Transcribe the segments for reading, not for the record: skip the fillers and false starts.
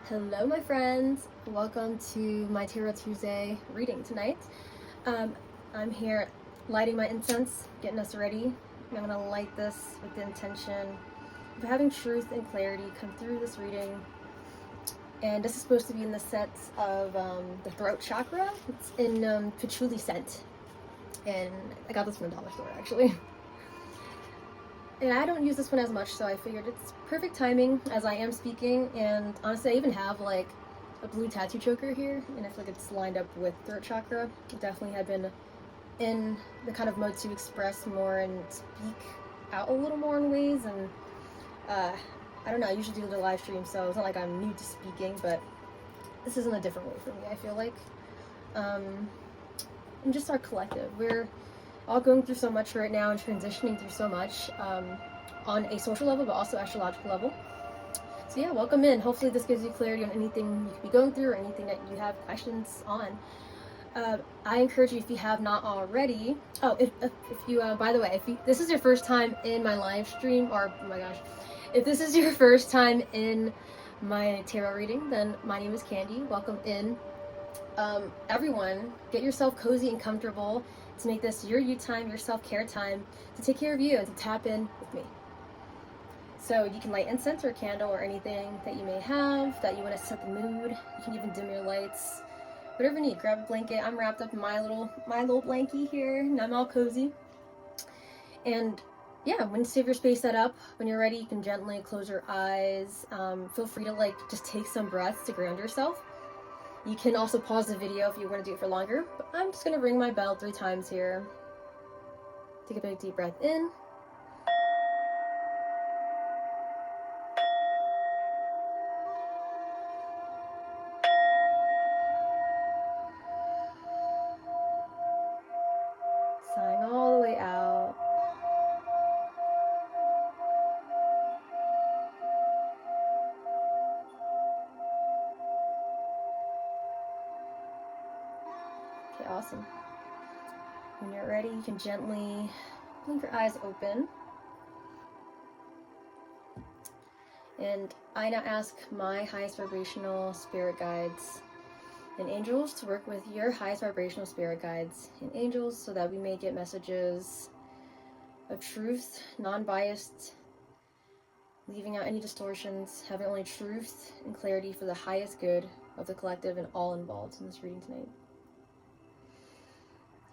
Hello my friends, welcome to my Tarot Tuesday reading tonight. I'm here lighting my incense, getting us ready. I'm going to light this with the intention of having truth and clarity come through this reading. And this is supposed to be in the sets of the throat chakra. It's in patchouli scent. And I got this from a dollar store actually. And I don't use this one as much, so I figured it's perfect timing as I am speaking. And honestly, I even have like a blue tattoo choker here, and I feel like it's lined up with throat chakra. I definitely had been in the kind of mode to express more and speak out a little more in ways. And I don't know, I usually do the live stream, so it's not like I'm new to speaking, but this is in a different way for me, I feel like. And just our collective. We're all going through so much right now and transitioning through so much on a social level, but also astrological level. So yeah, welcome in. Hopefully this gives you clarity on anything you could be going through or anything that you have questions on. I encourage you, if you have not already, if you, by the way, this is your first time in my live stream, or oh my gosh, if this is your first time in my tarot reading, then my name is Candy. Welcome in. Everyone, get yourself cozy and comfortable to make this your you time, your self-care time, to take care of you and to tap in with me. So you can light incense or candle or anything that you may have that you want to set the mood. You can even dim your lights, whatever you need. Grab a blanket. I'm wrapped up in my little blankie here, and I'm all cozy. And yeah, once you have your space set up, when you're ready, you can gently close your eyes. Feel free to just take some breaths to ground yourself. You can also pause the video if you want to do it for longer, but I'm just going to ring my bell 3 times here. Take a big deep breath in. Sighing all the way out. Okay, awesome. When you're ready, you can gently blink your eyes open. And I now ask my highest vibrational spirit guides and angels to work with your highest vibrational spirit guides and angels so that we may get messages of truth, non-biased, leaving out any distortions, having only truth and clarity for the highest good of the collective and all involved in this reading tonight.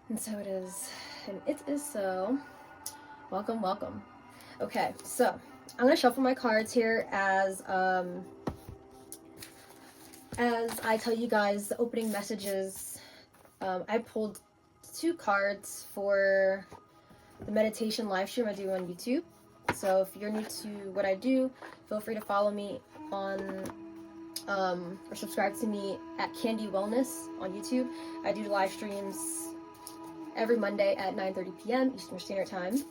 And so it is, and it is so. Welcome, welcome. Okay, so I'm gonna shuffle my cards here as I tell you guys the opening messages. I pulled 2 cards for the meditation live stream I do on YouTube. So if you're new to what I do, feel free to follow me on or subscribe to me at Candy Wellness on YouTube. I do live streams every Monday at 9:30 p.m. Eastern Standard Time.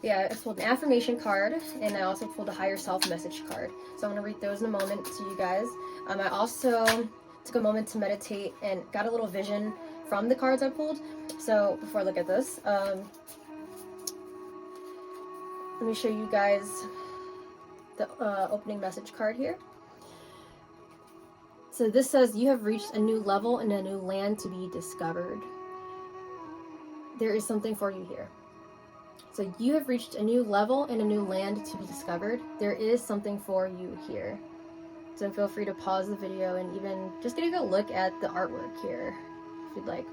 Yeah, I pulled an affirmation card, and I also pulled a higher self message card. So I'm going to read those in a moment to you guys. I also took a moment to meditate and got a little vision from the cards I pulled. So before I look at this, let me show you guys the opening message card here. So this says, you have reached a new level and a new land to be discovered. There is something for you here. So you have reached a new level and a new land to be discovered. There is something for you here. So feel free to pause the video and even just get a good look at the artwork here, if you'd like.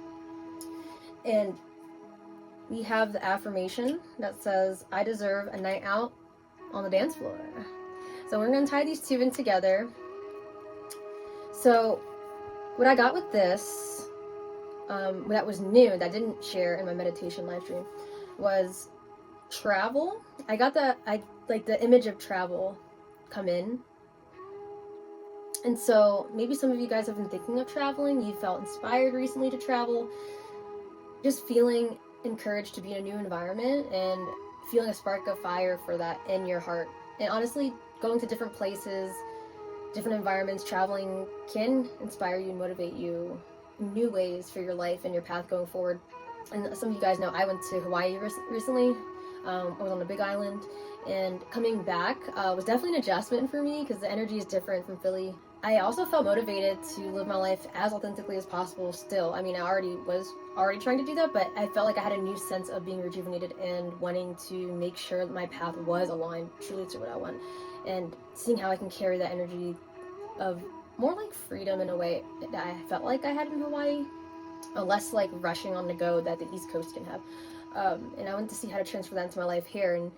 And we have the affirmation that says, I deserve a night out on the dance floor. So we're going to tie these 2 in together. So what I got with this, that was new, that I didn't share in my meditation live stream, was travel. I got the image of travel come in. And so maybe some of you guys have been thinking of traveling. You felt inspired recently to travel. Just feeling encouraged to be in a new environment and feeling a spark of fire for that in your heart. And honestly, going to different places, different environments, traveling can inspire you and motivate you in new ways for your life and your path going forward. And some of you guys know I went to Hawaii recently. I was on the Big Island, and coming back was definitely an adjustment for me because the energy is different from Philly. I also felt motivated to live my life as authentically as possible still. I mean, I was already trying to do that, but I felt like I had a new sense of being rejuvenated and wanting to make sure that my path was aligned truly to what I want, and seeing how I can carry that energy of more like freedom in a way that I felt like I had in Hawaii, less like rushing on the go that the East Coast can have. And I wanted to see how to transfer that into my life here, and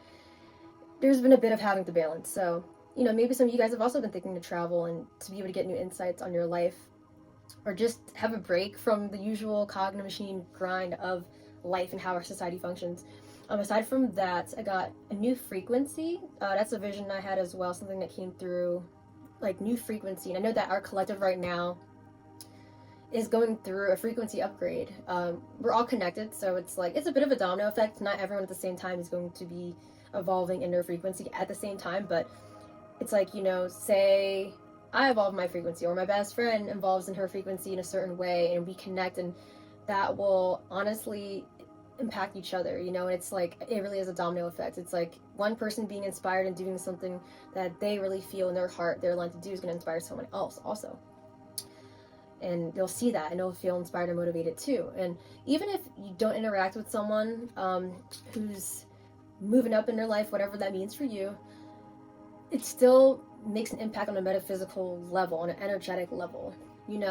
there's been a bit of having to balance. So, maybe some of you guys have also been thinking to travel and to be able to get new insights on your life, or just have a break from the usual cognitive machine grind of life and how our society functions. Aside from that, I got a new frequency. That's a vision I had as well, something that came through, like new frequency. And I know that our collective right now is going through a frequency upgrade. We're all connected, so it's a bit of a domino effect. Not everyone at the same time is going to be evolving in their frequency at the same time, but it's like, say I evolve my frequency, or my best friend evolves in her frequency in a certain way, and we connect, and that will honestly impact each other, and it's like, it really is a domino effect. It's like one person being inspired and doing something that they really feel in their heart they're aligned to do is going to inspire someone else also, and they'll see that and they'll feel inspired and motivated too. And even if you don't interact with someone who's moving up in their life, whatever that means for you, it still makes an impact on a metaphysical level, on an energetic level,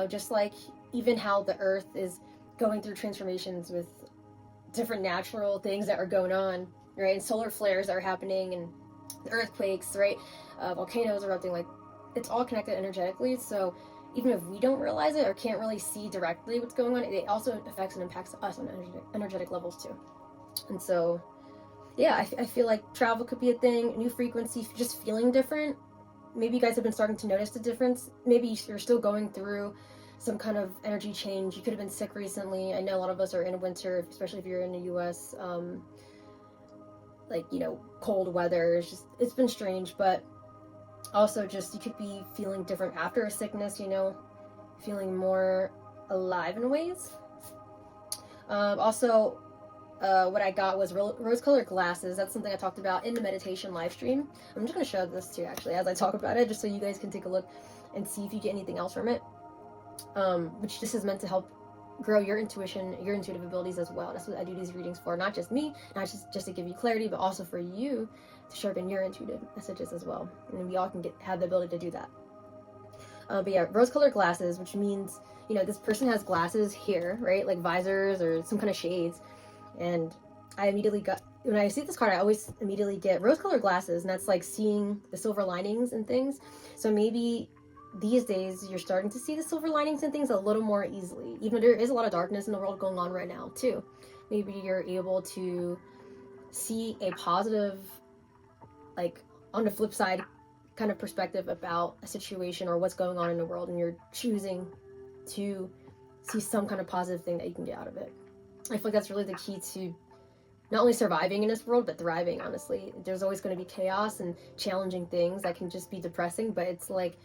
just like even how the earth is going through transformations with different natural things that are going on, right? And solar flares are happening, and earthquakes, right? Volcanoes erupting, like, it's all connected energetically. So even if we don't realize it or can't really see directly what's going on, it also affects and impacts us on energetic levels too. And so, yeah, I feel like travel could be a thing, new frequency, just feeling different. Maybe you guys have been starting to notice the difference. Maybe you're still going through some kind of energy change. You could have been sick recently. I know a lot of us are in winter, especially if you're in the US, cold weather. It's been strange, but also just you could be feeling different after a sickness, feeling more alive in ways. What I got was rose-colored glasses. That's something I talked about in the meditation live stream. I'm just going to show this to you actually as I talk about it, just so you guys can take a look and see if you get anything else from it. Which this is meant to help grow your intuition, your intuitive abilities as well. That's what I do these readings for. Not just me, not just to give you clarity, but also for you to sharpen your intuitive messages as well. And we all can have the ability to do that. But yeah, rose-colored glasses, which means, this person has glasses here, right? Like visors or some kind of shades. And I immediately when I see this card, I always immediately get rose-colored glasses, and that's like seeing the silver linings and things. So maybe these days you're starting to see the silver linings and things a little more easily, even though there is a lot of darkness in the world going on right now too. Maybe you're able to see a positive, like on the flip side kind of perspective about a situation or what's going on in the world, and you're choosing to see some kind of positive thing that you can get out of it. I feel like that's really the key to not only surviving in this world, but thriving, honestly. There's always going to be chaos and challenging things that can just be depressing, but it's like,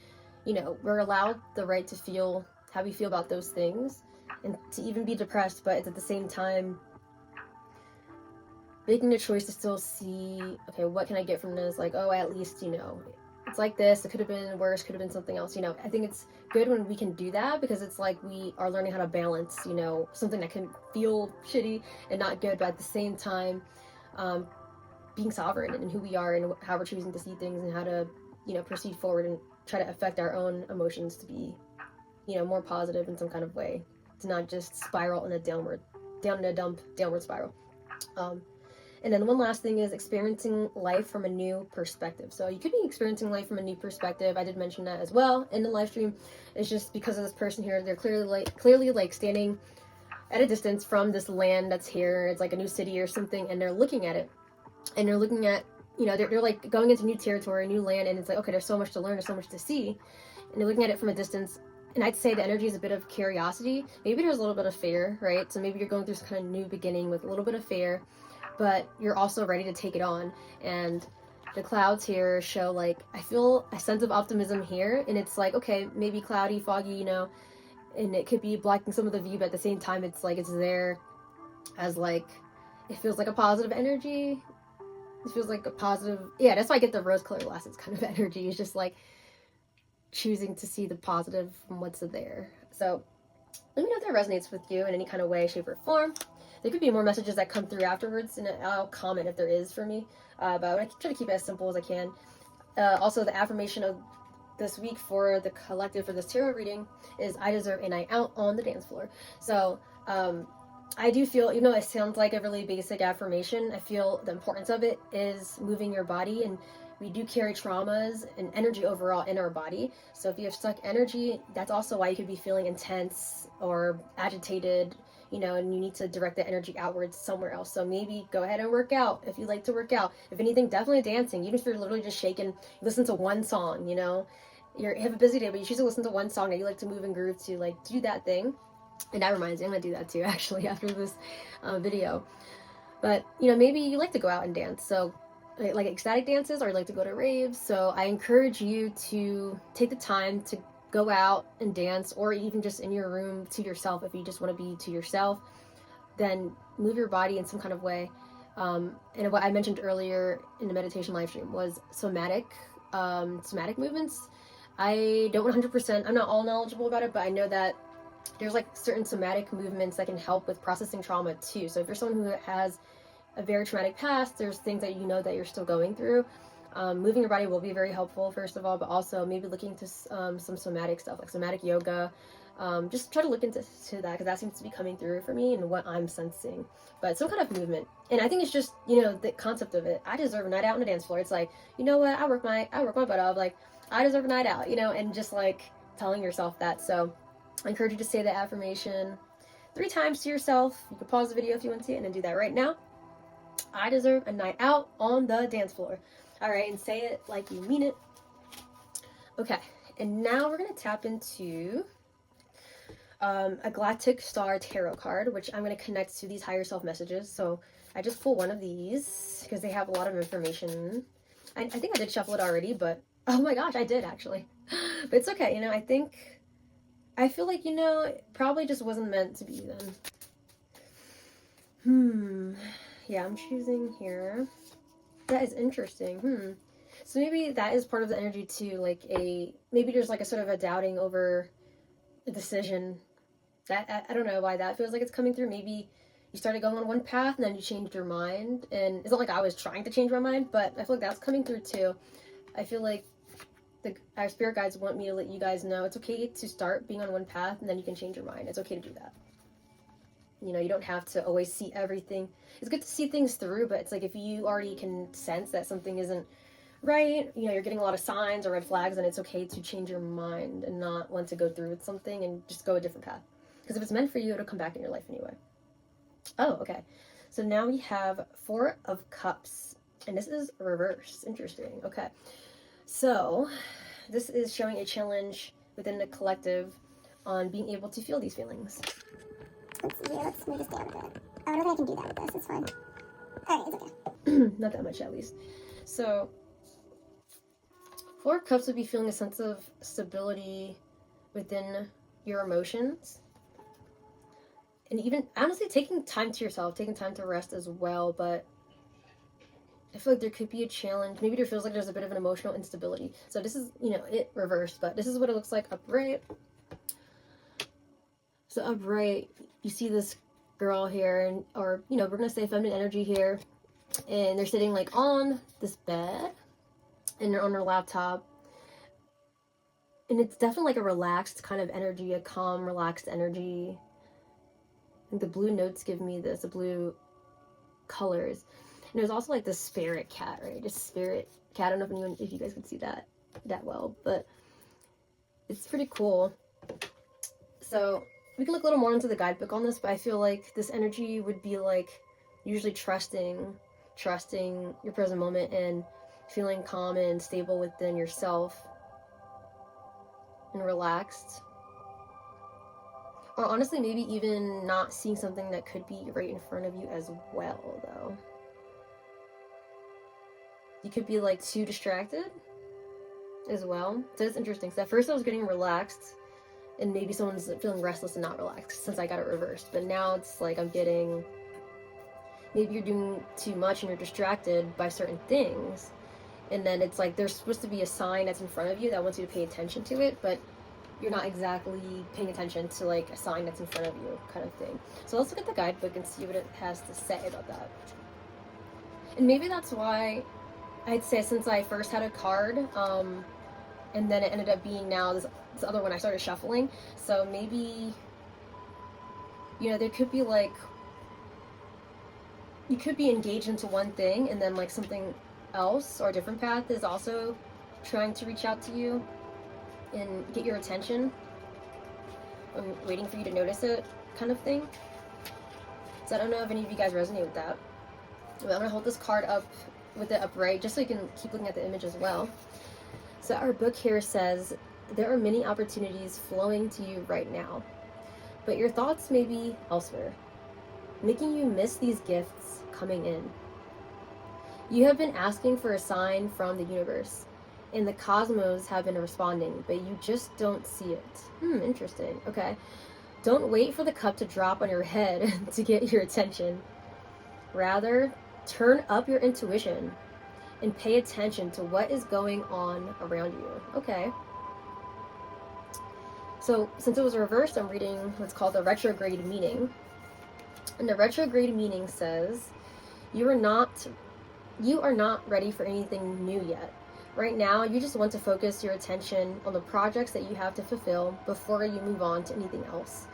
we're allowed the right to feel how we feel about those things, and to even be depressed, but it's at the same time making the choice to still see, okay, what can I get from this? Like, oh, at least, it's like this, it could have been worse, could have been something else. I think it's good when we can do that, because it's like we are learning how to balance, something that can feel shitty and not good, but at the same time, being sovereign in who we are and how we're choosing to see things, and how to, proceed forward and try to affect our own emotions to be, more positive in some kind of way, to not just spiral in a downward spiral. And then one last thing is experiencing life from a new perspective. So you could be experiencing life from a new perspective. I did mention that as well in the live stream. It's just because of this person here. They're clearly standing at a distance from this land that's here. It's like a new city or something, and they're looking at it. And they're looking at, they're like going into new territory, new land, and it's like, okay, there's so much to learn, there's so much to see. And they're looking at it from a distance. And I'd say the energy is a bit of curiosity. Maybe there's a little bit of fear, right? So maybe you're going through some kind of new beginning with a little bit of fear, but you're also ready to take it on. And the clouds here show, like, I feel a sense of optimism here, and it's like, okay, maybe cloudy, foggy, and it could be blocking some of the view, but at the same time, it's like, it's there as like, it feels like a positive energy. It feels like a positive, yeah, that's why I get the rose-colored glasses kind of energy. It's just like choosing to see the positive from what's there. So let me know if that resonates with you in any kind of way, shape, or form. There could be more messages that come through afterwards, and I'll comment if there is for me. But I try to keep it as simple as I can. Also, the affirmation of this week for the collective for this tarot reading is I deserve a night out on the dance floor. So I do feel, even though it sounds like a really basic affirmation, I feel the importance of it is moving your body, and we do carry traumas and energy overall in our body. So if you have stuck energy, that's also why you could be feeling intense or agitated, you know, and you need to direct the energy outwards somewhere else. So maybe go ahead and work out if you like to work out. If anything, definitely dancing. Even if you're literally just shaking, listen to one song, you know. You have a busy day, but you choose to listen to one song that you like to move and groove to, like do that thing. And that reminds me, I'm gonna do that too actually after this video. But you know, maybe you like to go out and dance, so like ecstatic dances, or you like to go to raves. So I encourage you to take the time to go out and dance, or even just in your room to yourself. If you just want to be to yourself, then move your body in some kind of way. And what I mentioned earlier in the meditation live stream was somatic movements. I don't 100%, I'm not all knowledgeable about it, but I know that there's like certain somatic movements that can help with processing trauma too. So if you're someone who has a very traumatic past, there's things that you know that you're still going through. Moving your body will be very helpful, first of all, but also maybe looking to some somatic stuff, like somatic yoga. Just try to look into that, because that seems to be coming through for me and what I'm sensing. But some kind of movement. And I think it's just, you know, the concept of it. I deserve a night out on the dance floor. It's like, you know what, I work my butt off. Like, I deserve a night out, you know, and just like telling yourself that. So I encourage you to say the affirmation 3 times to yourself. You can pause the video if you want to, and then do that right now. I deserve a night out on the dance floor. All right, and say it like you mean it. Okay, and now we're going to tap into a Galactic Star Tarot card, which I'm going to connect to these higher self messages. So I just pull one of these because they have a lot of information. I think I did shuffle it already, but oh my gosh, I did actually. But it's okay, you know, I feel like, you know, it probably just wasn't meant to be then. Yeah, I'm choosing here. That is interesting. So maybe that is part of the energy too, like maybe there's like a sort of a doubting over a decision. That I don't know why that feels like it's coming through. Maybe you started going on one path and then you changed your mind, and it's not like I was trying to change my mind, but I feel like that's coming through too. I feel like our spirit guides want me to let you guys know it's okay to start being on one path and then you can change your mind. It's okay to do that. You know, you don't have to always see everything. It's good to see things through, but it's like if you already can sense that something isn't right, you know, you're getting a lot of signs or red flags, and it's okay to change your mind and not want to go through with something and just go a different path. Because if it's meant for you, it'll come back in your life anyway. Oh, okay. So now we have 4 of Cups, and this is reverse. Interesting. Okay. So this is showing a challenge within the collective on being able to feel these feelings. Let's see here, let's move this down a bit. I don't think I can do that with this, it's fine. Alright, it's okay. Not that much, at least. So 4 of Cups would be feeling a sense of stability within your emotions. And even, honestly, taking time to yourself, taking time to rest as well, but I feel like there could be a challenge. Maybe there feels like there's a bit of an emotional instability. So this is, you know, it reversed, but this is what it looks like upright. So upright, you see this girl here, and or, you know, we're going to say feminine energy here, and they're sitting like on this bed, and they're on their laptop, and it's definitely like a relaxed kind of energy, a calm, relaxed energy. I think the blue notes give me this, the blue colors. And there's also like the spirit cat, right? Just spirit cat. I don't know if you guys can see that well, but it's pretty cool. So we can look a little more into the guidebook on this, but I feel like this energy would be like usually trusting your present moment and feeling calm and stable within yourself and relaxed. Or honestly, maybe even not seeing something that could be right in front of you as well, though. You could be like too distracted as well. So it's interesting. So at first I was getting relaxed, and maybe someone's feeling restless and not relaxed since I got it reversed. But now it's like I'm getting, maybe you're doing too much and you're distracted by certain things, and then it's like there's supposed to be a sign that's in front of you that wants you to pay attention to it, but you're not exactly paying attention to like a sign that's in front of you, kind of thing. So let's look at the guidebook and see what it has to say about that. And maybe that's why I'd say, since I first had a card, and then it ended up being now this other one I started shuffling. So maybe, there could be like, you could be engaged into one thing, and then like something else or a different path is also trying to reach out to you and get your attention. I'm waiting for you to notice it, kind of thing. So I don't know if any of you guys resonate with that. But I'm gonna hold this card up with it upright just so you can keep looking at the image as well. So our book here says, there are many opportunities flowing to you right now, but your thoughts may be elsewhere, making you miss these gifts coming in. You have been asking for a sign from the universe, and the cosmos have been responding, but you just don't see it. Interesting. Okay. Don't wait for the cup to drop on your head to get your attention. Rather, turn up your intuition and pay attention to what is going on around you. Okay. So, since it was reversed, I'm reading what's called the retrograde meaning. And the retrograde meaning says, you are not ready for anything new yet. Right now, you just want to focus your attention on the projects that you have to fulfill before you move on to anything else.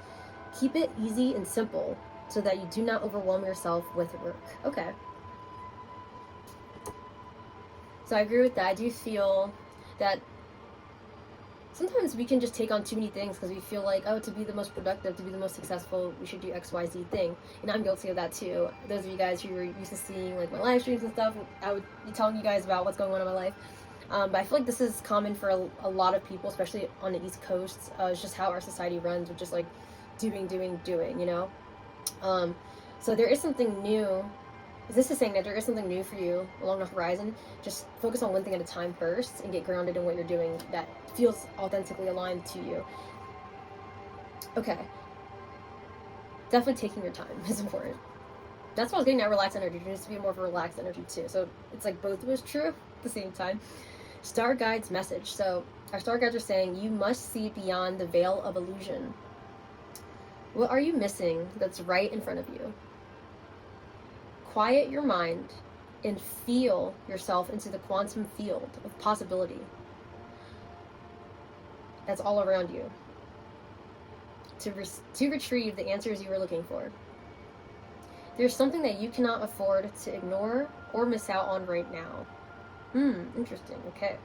Keep it easy and simple so that you do not overwhelm yourself with work. Okay. So I agree with that. I do feel that sometimes we can just take on too many things because we feel like, to be the most productive, to be the most successful, we should do XYZ thing. And I'm guilty of that too. Those of you guys who are used to seeing like my live streams and stuff, I would be telling you guys about what's going on in my life. But I feel like this is common for a lot of people, especially on the East Coast. It's just how our society runs, with just like doing, So there is something new. This is saying that there is something new for you along the horizon. Just focus on one thing at a time first and get grounded in what you're doing that feels authentically aligned to you. Okay. Definitely taking your time is important. That's why I was getting that relaxed energy. There needs to be more of a relaxed energy too. So it's like both was true at the same time. Star guides message. So our star guides are saying, you must see beyond the veil of illusion. What are you missing that's right in front of you? Quiet your mind and feel yourself into the quantum field of possibility that's all around you to retrieve the answers you were looking for. There's something that you cannot afford to ignore or miss out on right now. Interesting. Okay.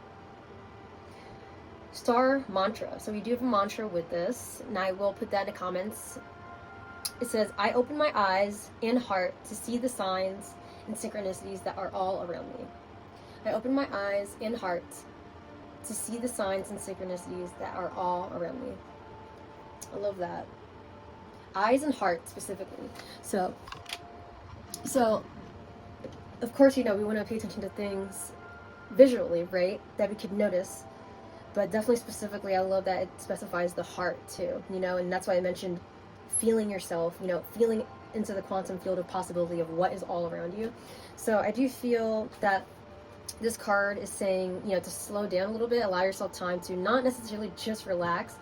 Star mantra. So we do have a mantra with this, and I will put that in the comments. It says, I open my eyes and heart to see the signs and synchronicities that are all around me. I open my eyes and heart to see the signs and synchronicities that are all around me. I love that. Eyes and heart specifically. So of course, we want to pay attention to things visually, right? That we could notice. But definitely specifically, I love that it specifies the heart too, and that's why I mentioned feeling yourself, feeling into the quantum field of possibility of what is all around you. So I do feel that this card is saying, to slow down a little bit, allow yourself time to not necessarily just relax.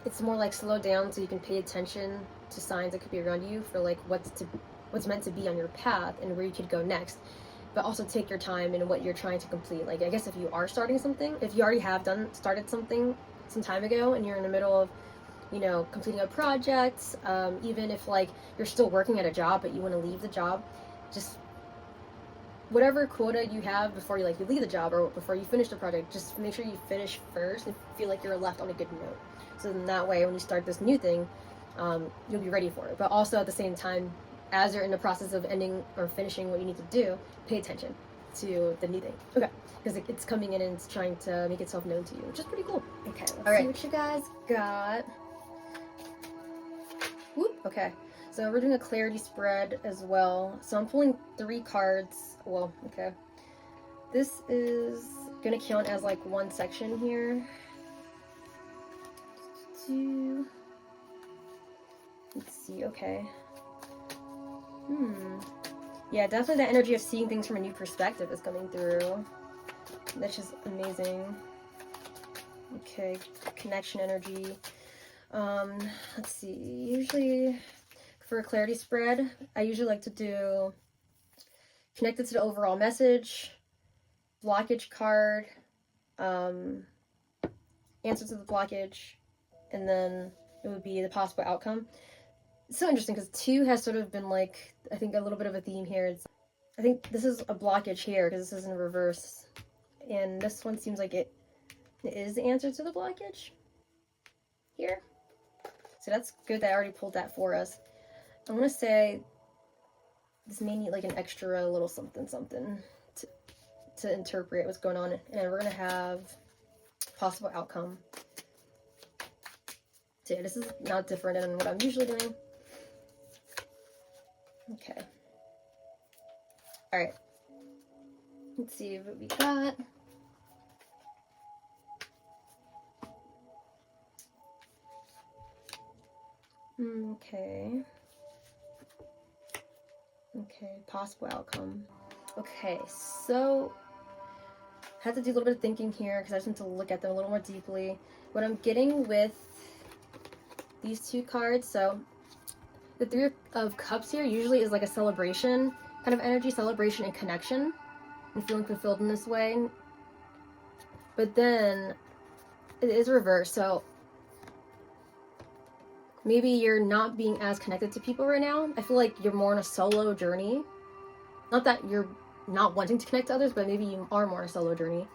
It's more like slow down so you can pay attention to signs that could be around you for like what's meant to be on your path and where you could go next. But also take your time in what you're trying to complete. Like, I guess if you are starting something, if you already have started something some time ago and you're in the middle of, completing a project, even if like you're still working at a job but you want to leave the job, just whatever quota you have before you leave the job or before you finish the project, just make sure you finish first and feel like you're left on a good note. So then that way when you start this new thing, you'll be ready for it. But also at the same time, as you're in the process of ending or finishing what you need to do, pay attention to the new thing. Okay. Because it's coming in and it's trying to make itself known to you, which is pretty cool. Okay, let's see what you guys got. Whoop, okay. So we're doing a clarity spread as well. So I'm pulling 3 cards. Well, okay. This is gonna count as like one section here. Let's see, okay. Yeah, definitely the energy of seeing things from a new perspective is coming through. That's just amazing. Okay, connection energy. Let's see. Usually for a clarity spread, I usually like to do connected to the overall message, blockage card, answer to the blockage, and then it would be the possible outcome. It's so interesting because 2 has sort of been like, I think, a little bit of a theme here. I think this is a blockage here because this is in reverse, and this one seems like it is the answer to the blockage here. So that's good that I already pulled that for us. I want to say this may need like an extra little something to interpret what's going on, and we're going to have possible outcome. So yeah, this is not different than what I'm usually doing. Okay. All right. Let's see what we got. Okay. Okay, possible outcome. Okay, so I had to do a little bit of thinking here because I just need to look at them a little more deeply. What I'm getting with these 2 cards, so the 3 of Cups here usually is like a celebration kind of energy, celebration and connection, and feeling fulfilled in this way. But then it is reversed, so maybe you're not being as connected to people right now. I feel like you're more on a solo journey. Not that you're not wanting to connect to others, but maybe you are more on a solo journey.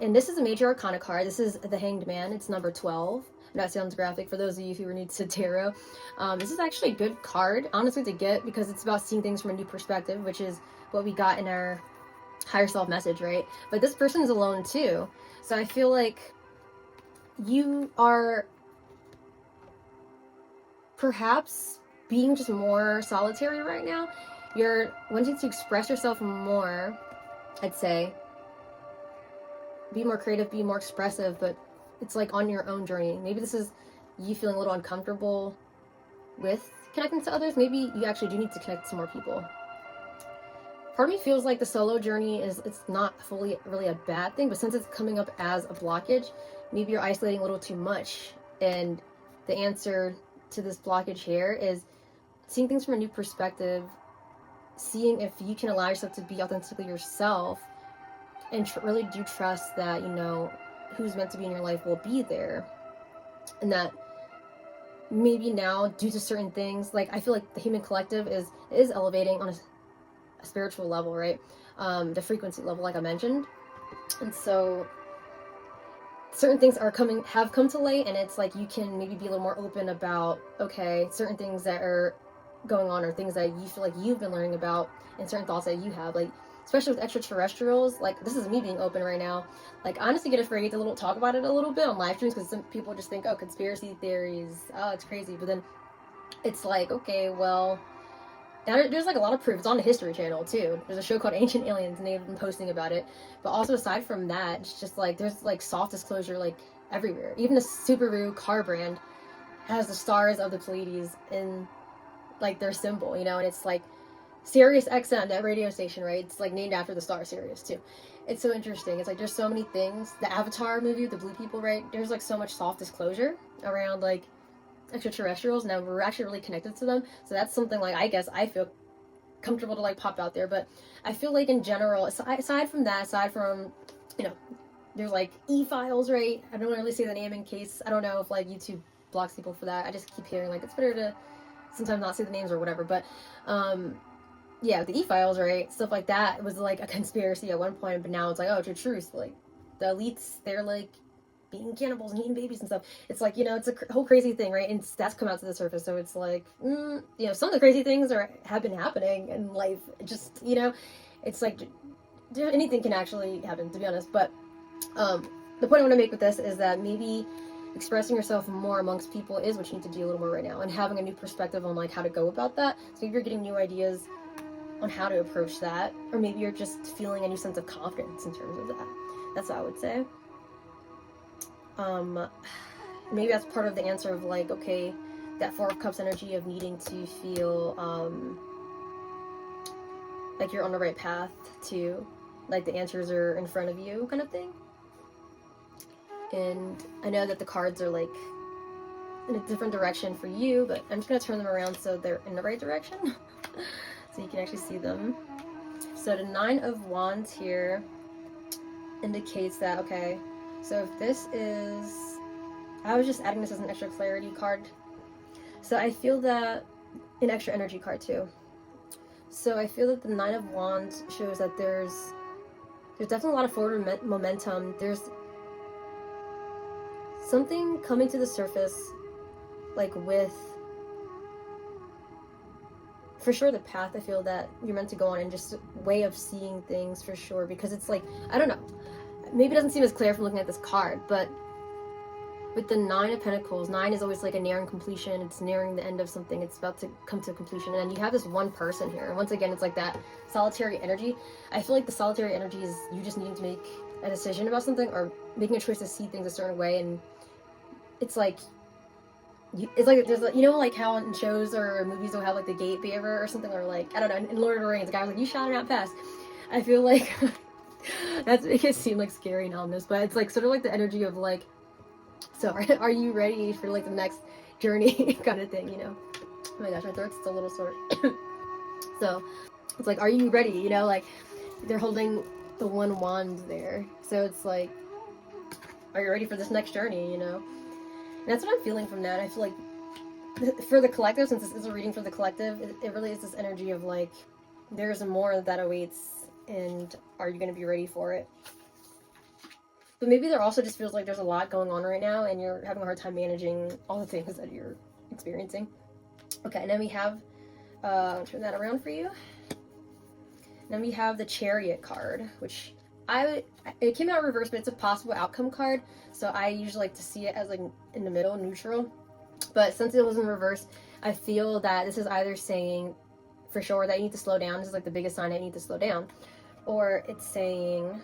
And this is a major arcana card. This is the Hanged Man. It's number 12. That sounds graphic for those of you who are new to tarot. This is actually a good card, honestly, to get because it's about seeing things from a new perspective, which is what we got in our higher self message, right? But this person is alone too. So I feel like you are perhaps being just more solitary right now. You're wanting to express yourself more, I'd say. Be more creative, be more expressive, but it's like on your own journey. Maybe this is you feeling a little uncomfortable with connecting to others. Maybe you actually do need to connect to more people. Part of me feels like the solo journey it's not fully really a bad thing, but since it's coming up as a blockage, maybe you're isolating a little too much. And the answer to this blockage here is seeing things from a new perspective, seeing if you can allow yourself to be authentically yourself, and really do trust that, you know, who's meant to be in your life will be there. And that maybe now, due to certain things, like I feel like the human collective is elevating on a spiritual level, right? The frequency level, like I mentioned. And so certain things have come to light, and it's like you can maybe be a little more open about, okay, certain things that are going on or things that you feel like you've been learning about, and certain thoughts that you have, like especially with extraterrestrials. Like this is me being open right now. Like I honestly get afraid to talk about it a little bit on live streams because some people just think, oh, conspiracy theories, oh, it's crazy. But then it's like, okay, well, there's like a lot of proof. It's on the History Channel too. There's a show called Ancient Aliens, and they've been posting about it. But also aside from that, it's just like there's like soft disclosure like everywhere. Even the Subaru car brand has the stars of the Pleiades in like their symbol, you know, and it's like Sirius XM, that radio station, right? It's like named after the star Sirius too. It's so interesting. It's like there's so many things. The Avatar movie with the blue people, right? There's like so much soft disclosure around like extraterrestrials. Now we're actually really connected to them. So that's something like I guess I feel comfortable to like pop out there. But I feel like in general, aside from that, aside from, you know, there's like E-files, right? I don't really say the name in case I don't know if like YouTube blocks people for that. I just keep hearing like it's better to sometimes not say the names or whatever. But yeah, the E-files, right? Stuff like that. It was like a conspiracy at one point, but now it's like, oh, it's a truth. Like the elites, they're like being cannibals and eating babies and stuff. It's like, you know, it's a whole crazy thing, right? And that's come out to the surface. So it's like, you know, some of the crazy things have been happening in life. Just, you know, it's like anything can actually happen, to be honest. But the point I want to make with this is that maybe expressing yourself more amongst people is what you need to do a little more right now, and having a new perspective on like how to go about that. So if you're getting new ideas on how to approach that, or maybe you're just feeling a new sense of confidence in terms of that. That's what I would say. Maybe that's part of the answer of like, okay, that Four of Cups energy of needing to feel like you're on the right path too. like the answers are in front of you kind of thing. And I know that the cards are like in a different direction for you, but I'm just going to turn them around so they're in the right direction so you can actually see them. So the 9 of Wands here indicates that, okay, so if this is, I was just adding this as an extra clarity card. So I feel that, an extra energy card too. So I feel that the 9 of Wands shows that there's definitely a lot of forward momentum. There's something coming to the surface, like with, for sure, the path I feel that you're meant to go on, and just way of seeing things for sure, because it's like, I don't know, maybe it doesn't seem as clear from looking at this card, but with the 9 of Pentacles, 9 is always like a nearing completion. It's nearing the end of something. It's about to come to completion. And then you have this one person here. And once again, it's like that solitary energy. I feel like the solitary energy is you just needing to make a decision about something, or making a choice to see things a certain way. And it's like, there's like, you know, like how in shows or movies they'll have like the gate bearer or something, or like, I don't know, in Lord of the Rings, the guy was like, you shot it out fast. I feel like that's, it can seem like scary and ominous, but it's like sort of like the energy of like, so are you ready for like the next journey kind of thing, you know? Oh my gosh, my throat's still a little sore. So it's like, are you ready? You know, like they're holding the 1 wand there. So it's like, are you ready for this next journey, you know? And that's what I'm feeling from that. I feel like for the collective, since this is a reading for the collective, it really is this energy of like, there's more that awaits, and are you going to be ready for it? But maybe there also just feels like there's a lot going on right now, and you're having a hard time managing all the things that you're experiencing. Okay, and then we have, turn that around for you. And then we have the Chariot card, which it came out reversed, but it's a possible outcome card. So I usually like to see it as like in the middle, neutral. But since it was in reverse, I feel that this is either saying for sure that you need to slow down. This is like the biggest sign that you need to slow down. Or it's saying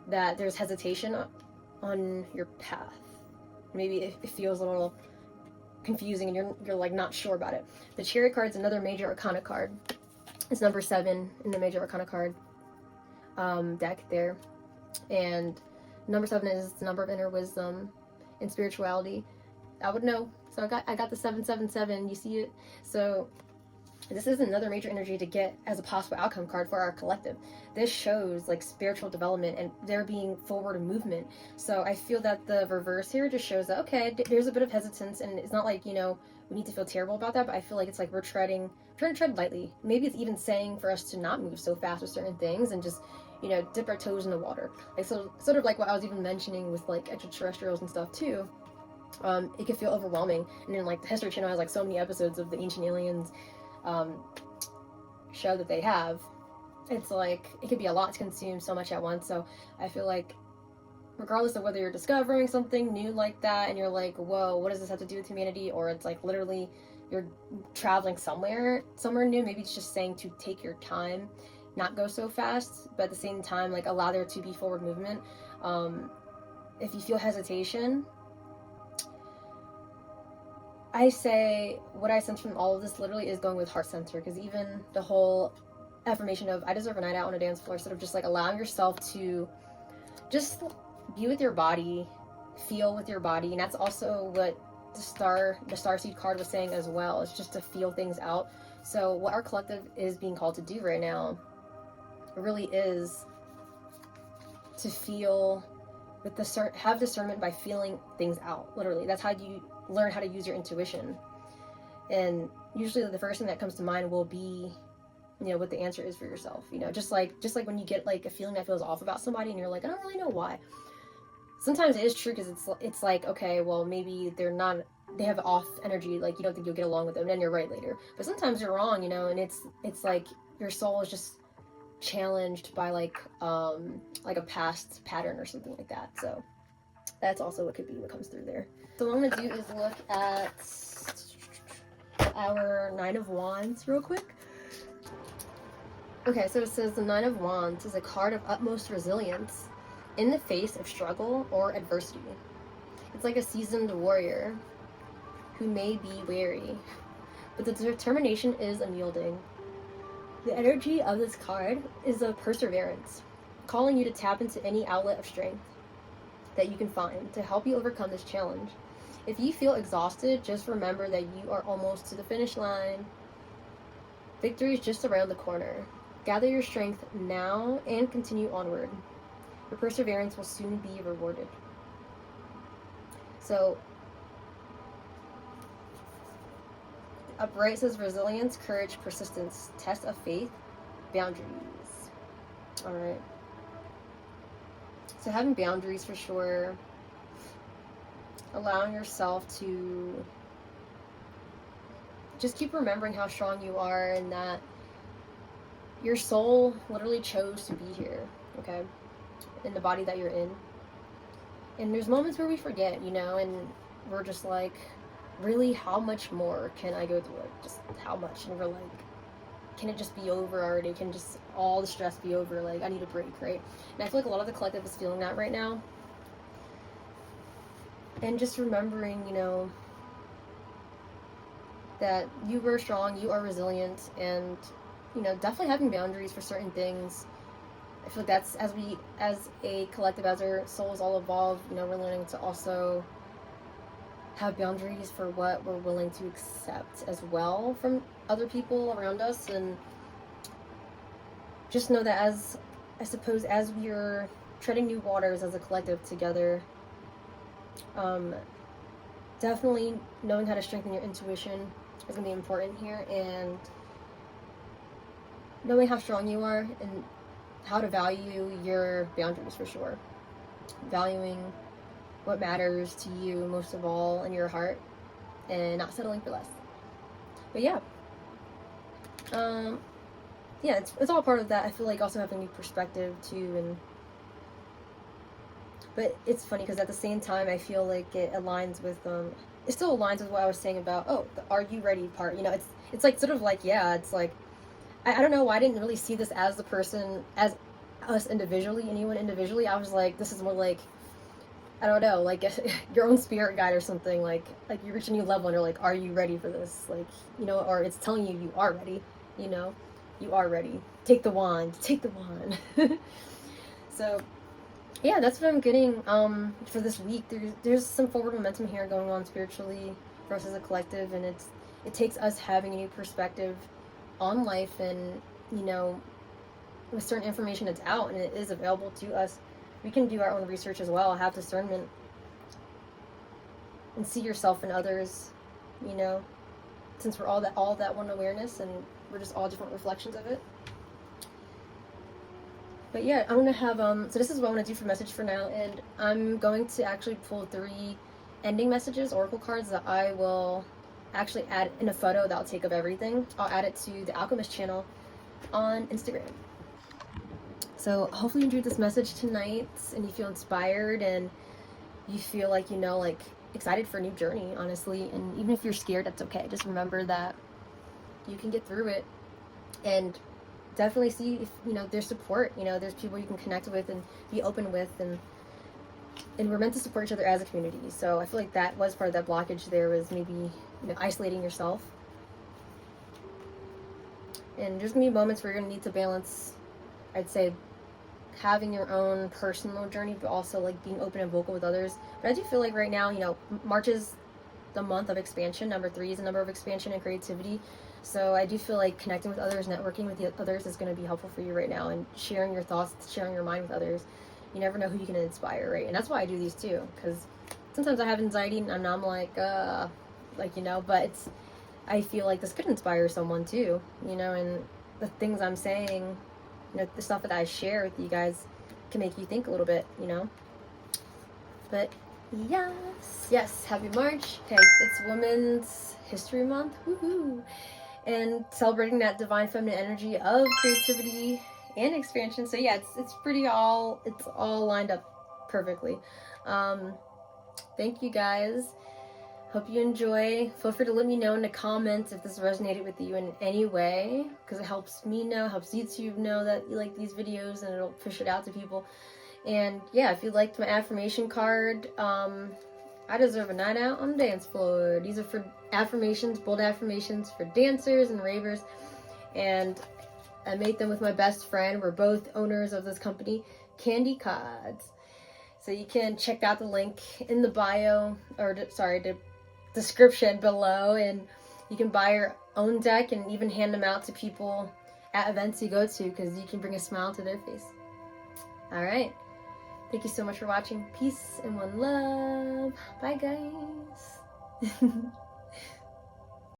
that there's hesitation on your path. Maybe it feels a little confusing and you're like not sure about it. The Chariot card is another major arcana card. It's number 7 in the major arcana card deck there. And number 7 is the number of inner wisdom and spirituality. I would know. So I got the 777. You see it? So this is another major energy to get as a possible outcome card for our collective. This shows like spiritual development and there being forward movement. So I feel that the reverse here just shows that, okay, there's a bit of hesitance, and it's not like, you know, we need to feel terrible about that, but I feel like it's like we're trying to tread lightly. Maybe it's even saying for us to not move so fast with certain things and just, you know, dip our toes in the water. Like, so sort of like what I was even mentioning with like extraterrestrials and stuff too. It can feel overwhelming. And then like the History Channel has like so many episodes of the Ancient Aliens show that they have. It's like it could be a lot to consume so much at once. So I feel like regardless of whether you're discovering something new like that and you're like, whoa, what does this have to do with humanity, or it's like literally you're traveling somewhere new, maybe it's just saying to take your time, not go so fast, but at the same time like allow there to be forward movement. If you feel hesitation, I say what I sense from all of this literally is going with heart center, because even the whole affirmation of I deserve a night out on a dance floor, sort of just like allowing yourself to just be with your body, feel with your body. And that's also what the starseed card was saying as well. It's just to feel things out. So what our collective is being called to do right now really is to feel with have discernment by feeling things out. Literally, that's how you learn how to use your intuition. And usually the first thing that comes to mind will be, you know, what the answer is for yourself. You know, just like when you get like a feeling that feels off about somebody and you're like, I don't really know why. Sometimes it is true, because it's like, okay, well, maybe they have off energy, like you don't think you'll get along with them, and then you're right later. But sometimes you're wrong, you know, and it's like your soul is just challenged by like a past pattern or something like that. So that's also what could be what comes through there. So what I'm gonna do is look at our 9 of Wands real quick. Okay, so it says the 9 of Wands is a card of utmost resilience in the face of struggle or adversity. It's like a seasoned warrior who may be weary, but the determination is unyielding. The energy of this card is of perseverance. calling you to tap into any outlet of strength that you can find to help you overcome this challenge. If you feel exhausted, just remember that you are almost to the finish line. Victory is just around the corner. Gather your strength now and continue onward. Your perseverance will soon be rewarded. So, upright says resilience, courage, persistence, test of faith, boundaries. All right. So having boundaries for sure. Allowing yourself to just keep remembering how strong you are and that your soul literally chose to be here, okay? In the body that you're in. And there's moments where we forget, you know, and we're just like, really, how much more can I go through it? Just how much? And we're like, can it just be over already? Can just all the stress be over? Like, I need a break, right? And I feel like a lot of the collective is feeling that right now. And just remembering, you know, that you were strong, you are resilient, and, you know, definitely having boundaries for certain things. I feel like that's, as a collective, as our souls all evolve, you know, we're learning to also have boundaries for what we're willing to accept as well from other people around us. And just know that as we're treading new waters as a collective together, definitely knowing how to strengthen your intuition is going to be important here, and knowing how strong you are and how to value your boundaries for sure. Valuing what matters to you most of all in your heart, and not settling for less. But yeah, it's all part of that. I feel like also having a new perspective too, but it's funny because at the same time I feel like it aligns with it still aligns with what I was saying about the "are you ready" part. You know, it's like sort of like, yeah, it's like I don't know why I didn't really see this as the person, as us individually, anyone individually. I was like, this is more like, I don't know, like your own spirit guide or something, like you reach a new level and you're like, are you ready for this? Like, you know, or it's telling you are ready, you know, you are ready. Take the wand. So, yeah, that's what I'm getting for this week. There's some forward momentum here going on spiritually for us as a collective, and it takes us having a new perspective on life, and, you know, with certain information that's out and it is available to us, we can do our own research as well, have discernment, and see yourself in others, you know, since we're all that one awareness, and we're just all different reflections of it. But yeah, I'm gonna have so this is what I'm gonna do for message for now, and I'm going to actually pull 3 ending messages, oracle cards, that I will actually add in a photo that I'll take of everything. I'll add it to the Alchemist channel on Instagram. So hopefully you enjoyed this message tonight, and you feel inspired, and you feel like, you know, like excited for a new journey, honestly. And even if you're scared, that's okay. Just remember that you can get through it, and definitely see if, you know, there's support, you know, there's people you can connect with and be open with, and we're meant to support each other as a community. So I feel like that was part of that blockage there, was maybe, you know, isolating yourself. And there's gonna be moments where you're gonna need to balance, I'd say, having your own personal journey, but also like being open and vocal with others. But I do feel like right now, you know, March is the month of expansion. Number 3 is a number of expansion and creativity. So I do feel like connecting with others, networking with the others is going to be helpful for you right now, and sharing your thoughts, sharing your mind with others. You never know who you can inspire, right? And that's why I do these too, because sometimes I have anxiety and I'm like, you know, but I feel like this could inspire someone too, you know, and the things I'm saying, you know, the stuff that I share with you guys can make you think a little bit, you know. But yes, happy March. Okay, it's Women's History Month, woohoo, and celebrating that divine feminine energy of creativity and expansion. So yeah, it's all lined up perfectly. Thank you guys. Hope you enjoy. Feel free to let me know in the comments if this resonated with you in any way, because it helps me know, helps YouTube know that you like these videos, and it'll push it out to people. And yeah, if you liked my affirmation card, I deserve a night out on the dance floor. These are for affirmations, bold affirmations for dancers and ravers. And I made them with my best friend. We're both owners of this company, Candy Cards. So you can check out the link in the bio, or the description below, and you can buy your own deck and even hand them out to people at events you go to, because you can bring a smile to their face. All right. Thank you so much for watching. Peace and one love. Bye, guys.